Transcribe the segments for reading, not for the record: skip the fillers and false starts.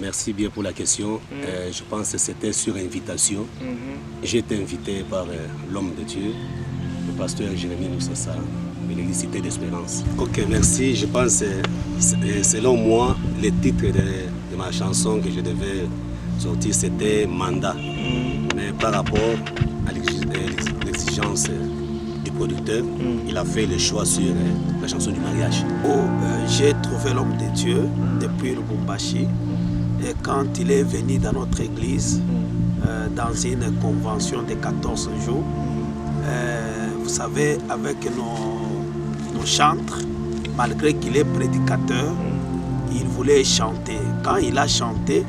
Merci bien pour la question. Je pense que c'était sur invitation. J'ai été invité par l'homme de Dieu, le pasteur Jérémie Moussassa, de l'église Cité d'Espérance. Ok, merci. Je pense que selon moi, le titre de ma chanson que je devais sortir, c'était Mandat. Mais par rapport à l'exigence du producteur, il a fait le choix sur la chanson du mariage. J'ai trouvé l'homme de Dieu depuis Lubumbashi. Et quand il est venu dans notre église, dans une convention de 14 jours, vous savez, avec nos chantres, malgré qu'il est prédicateur, il voulait chanter. Quand il a chanté,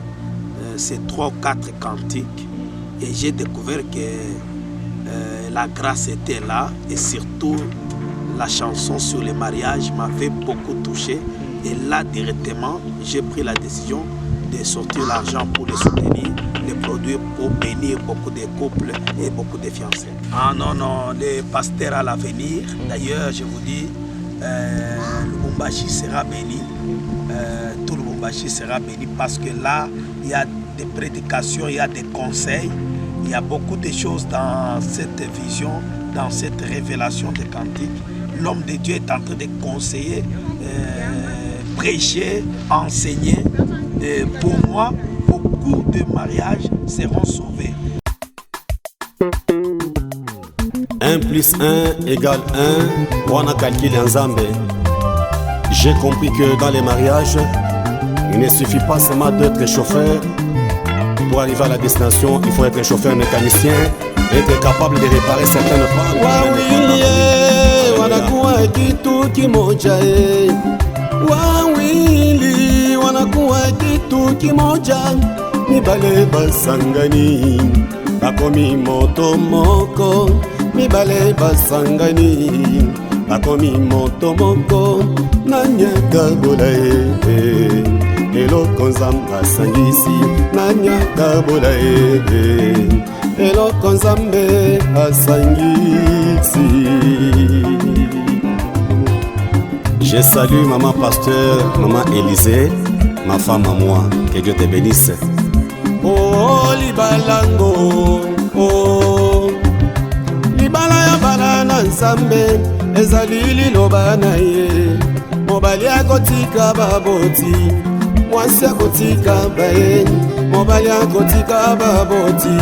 ces 3 ou 4 cantiques, et j'ai découvert que la grâce était là, et surtout la chanson sur le mariage m'avait beaucoup touché. Et là, directement, j'ai pris la décision de sortir l'argent pour les soutenir, les produire pour bénir beaucoup de couples et beaucoup de fiancés. Ah non, les pasteurs à l'avenir, d'ailleurs, je vous dis, Lubumbashi sera béni, tout Lubumbashi sera béni parce que là, il y a des prédications, il y a des conseils, il y a beaucoup de choses dans cette vision, dans cette révélation de cantique. L'homme de Dieu est en train de conseiller, prêcher, enseigner. Et pour moi, beaucoup de mariages seront sauvés. 1 plus 1 égale 1. On a calculé ensemble. J'ai compris que dans les mariages, il ne suffit pas seulement d'être chauffeur. Pour arriver à la destination, il faut être chauffeur mécanicien, être capable de réparer certaines pannes. Wanakuwa kitu kimoja, mibale basangani, bakomi moto moko, mibale basangani, bakomi moto moko, nanyaka bolae, eloko nzambe asangisi, nanyaka bolae, eloko nzambe asangisi. Je salue maman pasteur, maman Élisée, ma femme à moi, que Dieu te bénisse. Oh libalango, oh libala ya banana nzambe, ezali liloba na ye, mobali akotika baboti, mwasi akotika bae, mobali akotika baboti,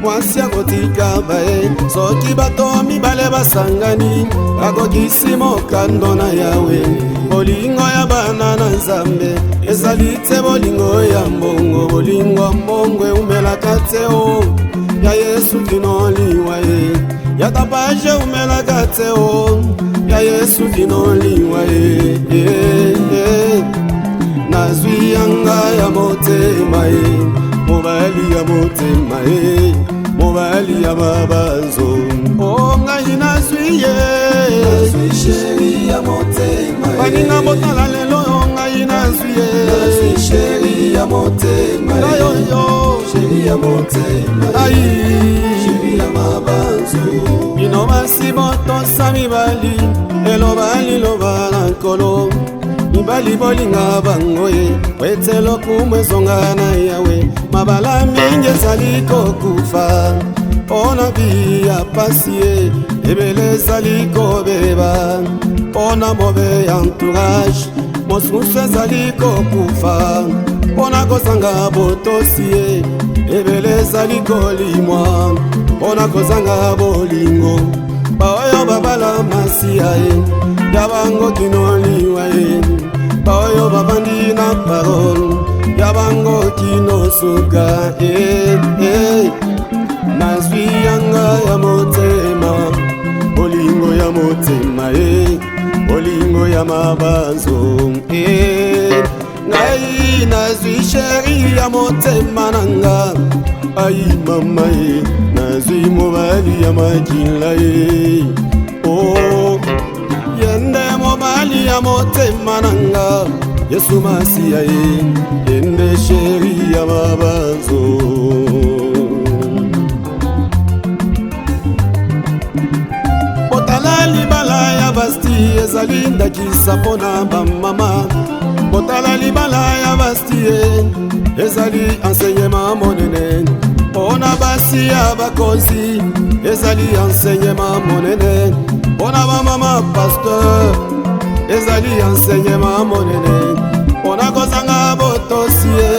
mwasi akotika bae, soki bato mibale basangani, bakokisi mokando na yawe, bolingo ya bana na nzambe, ezali te bolingo ya mbongo, bolingo mbongo eumelaka te o, ya Yesu kino liwa ye, ya tapaje umelaka te o, ya Yesu kino liwa ye, nazwi yanga ya motema ye, mobali ya motema ye, mobali ya mabanzo, o ngai nazwi ye, nazwi sheri ya motema ye, baninga botala lelo ngai nazwi ye, nazwi sheri ya motema ye, yo sheri ya motema ye, sheri ya mabanzo, bino basi botosa mibali, eloba liloba na nkolo, mibali bolinga bango ye, wetelo kumwezonga na yawe, mabala mingi ezali kokufa, ona biya pasi ye, ebele ezali kobeba, ona mobe entourage, mosusu ezali kokufa, ona kozanga botosi ye, ebele ezali kolimwa, ona kozanga bolingo, baoyo babala masiya ye, ya bango kino liwa ye, baoyo babandi na parole, ya bango kino suka, nazwi yanga ya motema, bolingo ya motema, bolingo ya mabanzo, ngai nazwi sheri ya motema nanga, ai mama ye, nazwi mobali ya makila ye, oh yende mobali ya motema nanga, Yesu masiya ye, yende sheri ya mabanzo. Botala libala ya basti ezali ndakisa pona bamama, botala libala ya bastie ezali enseignement monene mpona basi ya bakonzi ezali enseignement monene mpona bamama pasteur ezali enseignement monene mpona kozanga botosie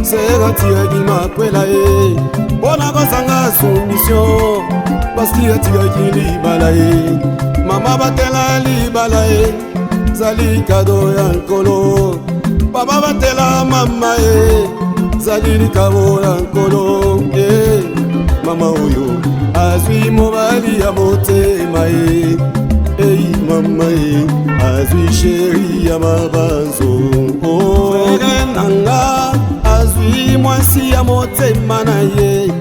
seratiaki makwela ye mpona kozanga soumission basi atikaki libala ye mama batela libala ye zali kado ya nkolo baba batela mama ye zali likabo ya nkolo mama oyo azwi mobali ya motema ye ei mama ye azwi sheri ya mabanzo frere nanga azwi mwasi ya motema na ye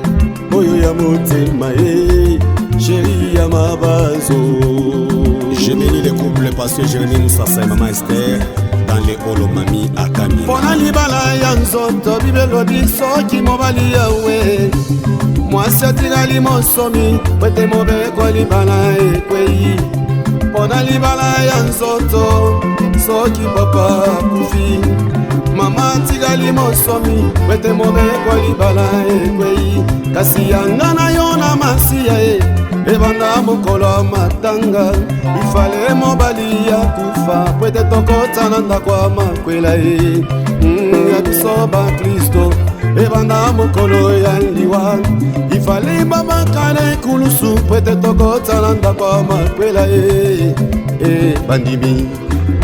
oyo ya motema ye sheri ya mabanzo. Je bénis les couples Pasteur Jérémie Moussassa et Maman Esther dans les Olomami à Kamina. Pona libala ya nzoto bibelo biso ki mobali yawe mwasi atikali monsomi wete mobeko libala ekwei pona libala ya nzoto soki papa kufi mama atikali monsomi wete mobeko libala ekwei kasi yanga na yo na masiya e ebanda mokolo matanga ifale mobali ya kufa pwete tokotana ndako ya makwela ye ya biso bakristo ebanda mokolo ya liwa ifale babakana ekulusu pwete tokotana ndako ya makwela ye bandimi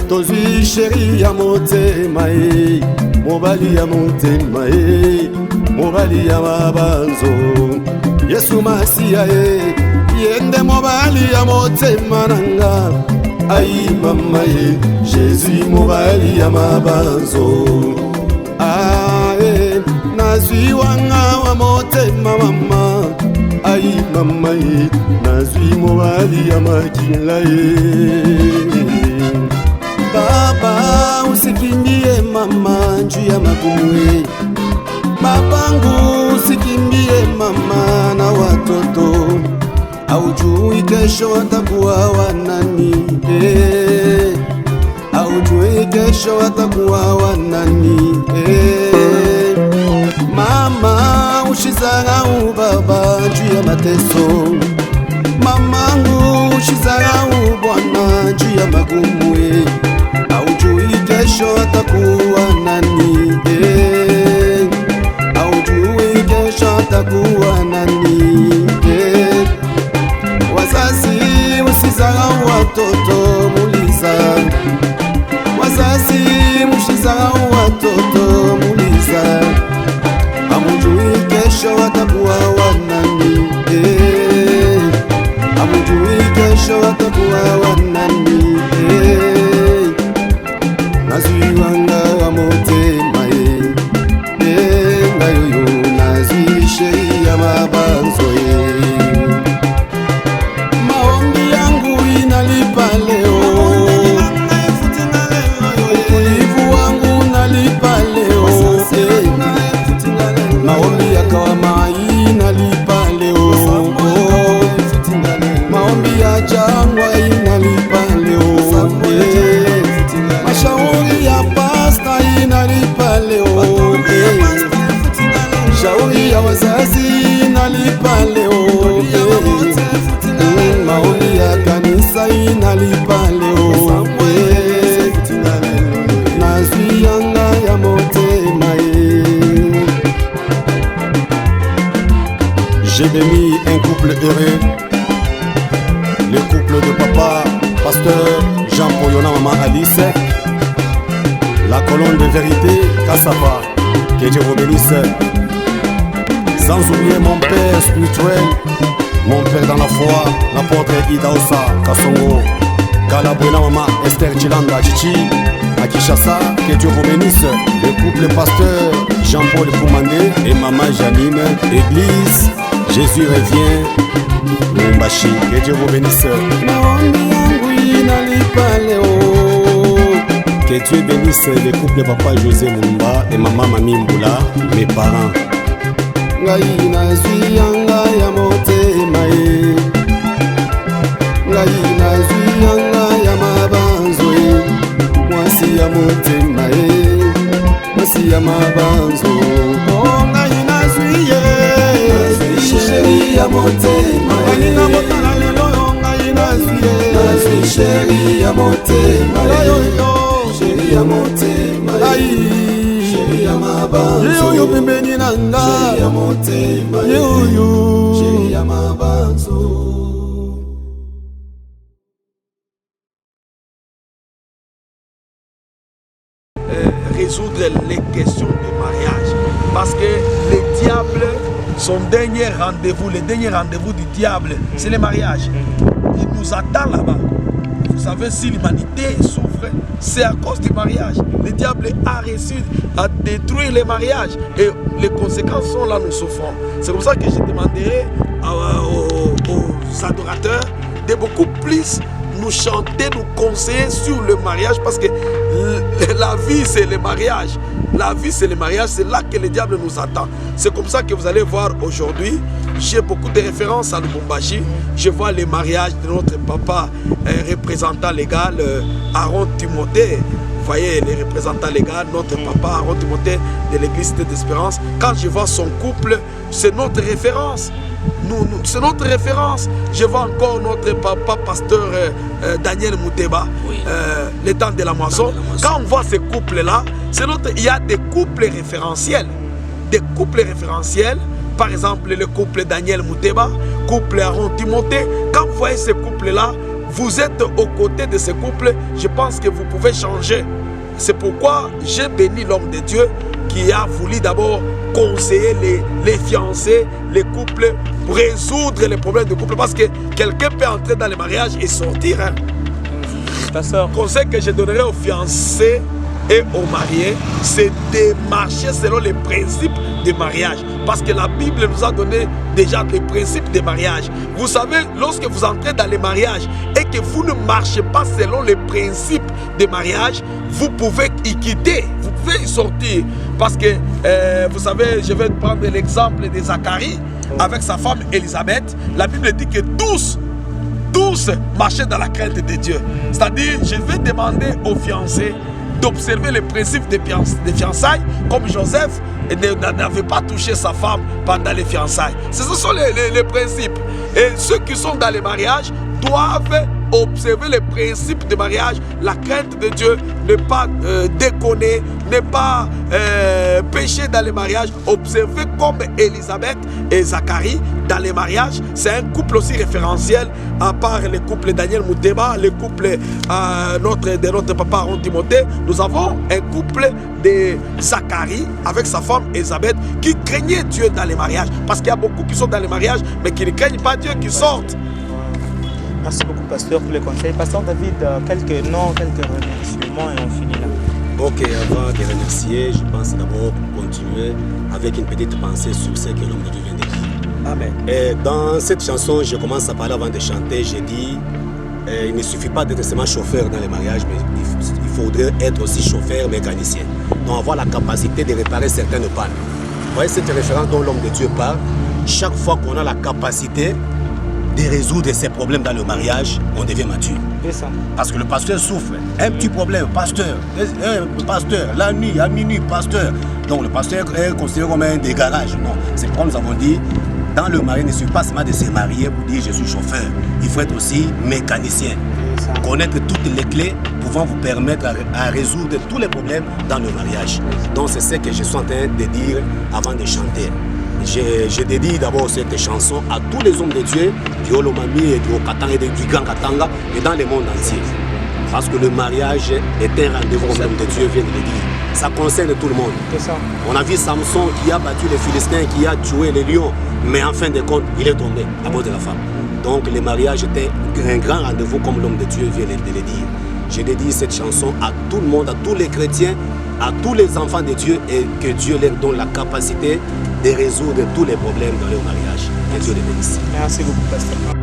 tozwi sheri ya motema ye mobali ya motema ye mobali ya mabanzo yesu masiya ye yende mobali ya motema nanga ai mama ye jésus mobali ya mabanzo ae nazwi wanga wa motema mama ai mama ye nazwi mobali ya makila ye baba usikimbie mama nju ya makumwe babangu usikimbie mama na watoto aujui kesho atakuwa wanani aujui kesho atakuwa wanani mama ushizarau baba juu ya mateso mamangu ushizarau bwana juu ya magumu aujui kesho atakuwa nani aujui kesho atakuwa nani wazazi usizarau watoto muliza wazazi musizarau watoto muliza amujui kesho watakuwa wanani amujui kesho watakuwa wanani nazwi wanga wa motema ngayoyo nazwi sheri ya mabanzo maombi yangu inalipa leo utulivu wangu nalipa leo maombi yakawa mai inalipa leo maombi ya jangwa inalipa leo mashauri ya pasta inalipa leo shauri ya wazazi inalipa leo maombi ya kanisa inalipa leo nazwi yanga ya motema j'ai béni un couple heureux, le couple de papa pasteur Jean-Paul Yona maman Alice, la colonne de vérité Kassapa, que Dieu vous bénisse. Sans oublier mon père spirituel, mon père dans la foi, l'apôtre Idaosa Kassongo, Kalabwena maman Esther Chilanda Chichi, à Kinshasa, que Dieu vous bénisse. Le couple pasteur Jean-Paul Koumandé et maman Janine, église Jésus revient, Mumbashi, que Dieu vous bénisse. Que Dieu bénisse les couples papa José Mumba et maman Mami Mboula, mes parents. Ngai nazwi yanga ya motema ngai nazwi yanga ya mabanzo mwasi ya motema ya mabanzo. Oh ngai nazwi ye, nazwi chéri ya motema. Ngai na botala lelo ngai nazwi ye, nazwi chéri ya motema. Chéri ya motema. Chéri ya mabanzo. Yo pembeni nanga. Chéri ya motema. Yo chéri ya mabanzo. Résoudre les questions de mariage. Parce que les diables, son dernier rendez-vous, le dernier rendez-vous du diable, c'est le mariage. Il nous attend là-bas. Vous savez, si l'humanité souffre, c'est à cause du mariage. Le diable a réussi à détruire les mariages et les conséquences sont là, nous souffrons. C'est pour ça que je demanderai aux adorateurs de beaucoup plus nous chanter, nous conseiller sur le mariage, parce que la vie c'est le mariage. La vie c'est le mariage, c'est là que le diable nous attend. C'est comme ça que vous allez voir aujourd'hui, j'ai beaucoup de références à Lubumbashi. Je vois le mariage de notre papa représentant légal, Aaron Timothée. Vous voyez les représentants légaux, notre papa Aaron Timothée de l'église d'Espérance. Quand je vois son couple, c'est notre référence. C'est notre référence. Je vois encore notre papa pasteur Daniel Mouteba, oui. Le temps de la moisson. Quand on voit ces couples-là, il y a des couples référentiels. Des couples référentiels. Par exemple, le couple Daniel Mouteba, couple Aaron Timothée. Quand vous voyez ces couples-là, vous êtes aux côtés de ces couples. Je pense que vous pouvez changer. C'est pourquoi j'ai béni l'homme de Dieu qui a voulu d'abord conseiller les fiancés, les couples, pour résoudre les problèmes de couple. Parce que quelqu'un peut entrer dans le mariage et sortir. Hein. Le conseil que je donnerai aux fiancés et aux mariés, c'est de marcher selon les principes du mariage. Parce que la Bible nous a donné déjà les principes du mariage. Vous savez, lorsque vous entrez dans le mariage et que vous ne marchez pas selon les principes du mariage, vous pouvez y quitter, vous pouvez y sortir. Parce que, vous savez, je vais prendre l'exemple de Zacharie avec sa femme Élisabeth. La Bible dit que tous marchaient dans la crainte de Dieu. C'est-à-dire, je vais demander aux fiancés d'observer les principes des fiançailles, comme Joseph n'avait pas touché sa femme pendant les fiançailles. Ce sont les principes. Et ceux qui sont dans les mariages doivent observer les principes du mariage, la crainte de Dieu, ne pas déconner, ne pas pécher dans les mariages. Observer comme Élisabeth et Zacharie dans les mariages. C'est un couple aussi référentiel, à part le couple Daniel Mouteba, le couple de notre papa Aaron Timothée. Nous avons un couple de Zacharie avec sa femme Élisabeth qui craignait Dieu dans les mariages. Parce qu'il y a beaucoup qui sont dans les mariages mais qui ne craignent pas Dieu, qui sortent. Merci beaucoup, pasteur, pour les conseils. Pasteur David, quelques noms, quelques remerciements et on finit là. Ok, avant de remercier, je pense d'abord continuer avec une petite pensée sur ce que l'homme de Dieu vient de dire. Amen. Et dans cette chanson, je commence à parler avant de chanter. J'ai dit, il ne suffit pas d'être seulement chauffeur dans les mariages, mais il faudrait être aussi chauffeur mécanicien. Donc avoir la capacité de réparer certaines pannes. Vous voyez cette référence dont l'homme de Dieu parle. Chaque fois qu'on a la capacité de résoudre ces problèmes dans le mariage, on devient mature. Parce que le pasteur souffre. Un petit problème, pasteur, la nuit, à minuit, pasteur. Donc le pasteur est considéré comme un dégarage. Non, c'est pourquoi nous avons dit, dans le mariage, il ne suffit pas seulement de se marier pour dire je suis chauffeur. Il faut être aussi mécanicien. Connaître toutes les clés pouvant vous permettre à résoudre tous les problèmes dans le mariage. Donc c'est ce que je suis en train de dire avant de chanter. Je dédie d'abord cette chanson à tous les hommes de Dieu du Olomami et du Okatanga et du Grand Katanga et dans le monde entier. Parce que le mariage est un rendez-vous, comme l'homme de Dieu vient de le dire. Ça concerne tout le monde. On a vu Samson qui a battu les Philistins, qui a tué les lions, mais en fin de compte, il est tombé à cause de la femme. Donc le mariage était un grand rendez-vous, comme l'homme de Dieu vient de le dire. Je dédie cette chanson à tout le monde, à tous les chrétiens, à tous les enfants de Dieu et que Dieu leur donne la capacité de résoudre tous les problèmes dans leur mariage. Que Dieu les bénisse. Merci beaucoup, pasteur.